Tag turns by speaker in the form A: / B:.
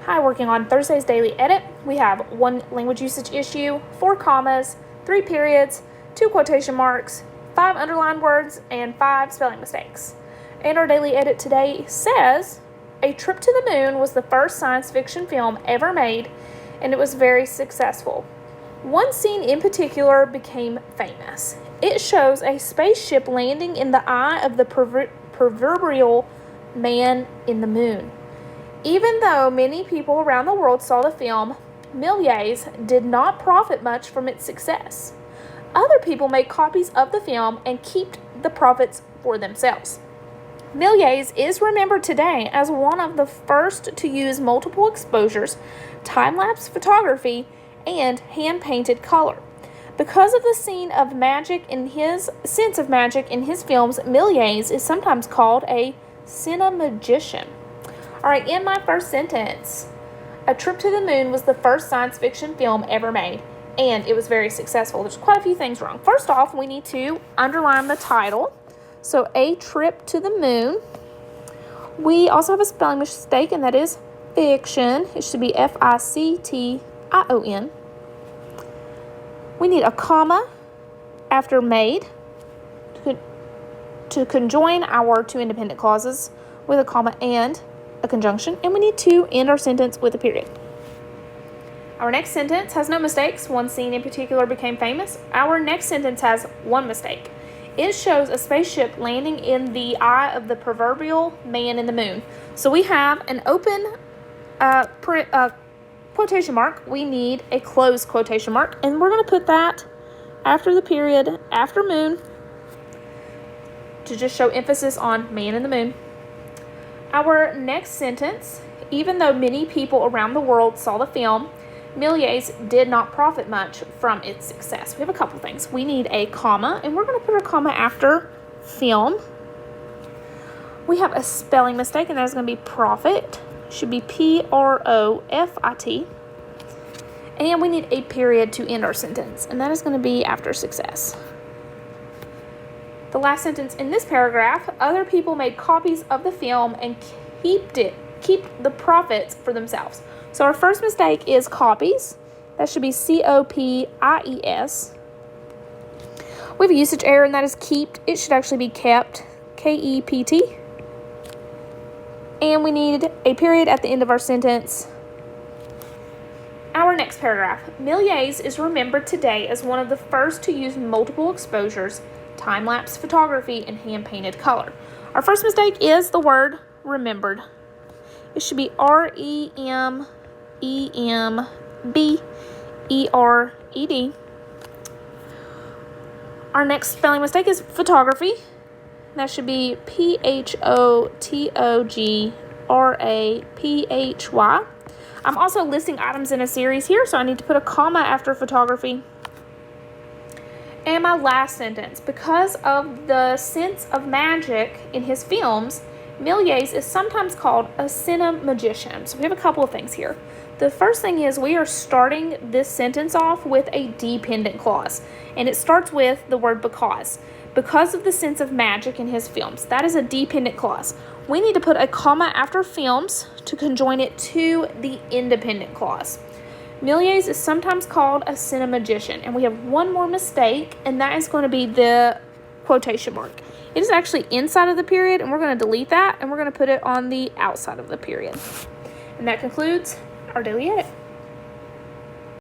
A: Hi, working on Thursday's daily edit. We have 1 language usage issue, 4 commas, 3 periods, 2 quotation marks, 5 underlined words, and 5 spelling mistakes. And our daily edit today says, A Trip to the Moon was the first science fiction film ever made, and it was very successful. One scene in particular became famous. It shows a spaceship landing in the eye of the proverbial man in the moon. Even though many people around the world saw the film, Méliès did not profit much from its success. Other people made copies of the film and kept the profits for themselves. Méliès is remembered today as one of the first to use multiple exposures, time-lapse photography, and hand-painted color. Because of the sense of magic in his films, Méliès is sometimes called a cinemagician. All right, in my first sentence, A Trip to the Moon was the first science fiction film ever made, and it was very successful. There's quite a few things wrong. First off, we need to underline the title. So, A Trip to the Moon. We also have a spelling mistake, and that is fiction. It should be F-I-C-T-I-O-N. We need a comma after made to conjoin our 2 independent clauses with a comma and a conjunction, and we need to end our sentence with a period. Our next sentence has no mistakes. One scene in particular became famous. Our next sentence has 1 mistake. It shows a spaceship landing in the eye of the proverbial man in the moon. So we have an open quotation mark. We need a closed quotation mark, and we're going to put that after the period, after moon, to just show emphasis on man in the moon. Our next sentence, even though many people around the world saw the film, Méliès did not profit much from its success. We have a couple things. We need a comma, and we're going to put a comma after film. We have a spelling mistake, and that is going to be profit. It should be P-R-O-F-I-T. And we need a period to end our sentence, and that is going to be after success. The last sentence in this paragraph, other people made copies of the film and keep the profits for themselves. So our first mistake is copies. That should be C-O-P-I-E-S. We have a usage error, and that is keep. It should actually be kept, K-E-P-T. And we need a period at the end of our sentence. Our next paragraph, Méliès is remembered today as one of the first to use multiple exposures, time-lapse photography, and hand-painted color. Our first mistake is the word remembered. It should be R-E-M-E-M-B-E-R-E-D. Our next spelling mistake is photography. That should be P-H-O-T-O-G-R-A-P-H-Y. I'm also listing items in a series here, so I need to put a comma after photography. And my last sentence, because of the sense of magic in his films, Méliès is sometimes called a cinemagician. So we have a couple of things here. The first thing is we are starting this sentence off with a dependent clause, and it starts with the word because. Because of the sense of magic in his films. That is a dependent clause. We need to put a comma after films to conjoin it to the independent clause. Méliès is sometimes called a cinemagician, and we have one more mistake, and that is going to be the quotation mark. It is actually inside of the period, and we're going to delete that, and we're going to put it on the outside of the period. And that concludes our daily edit.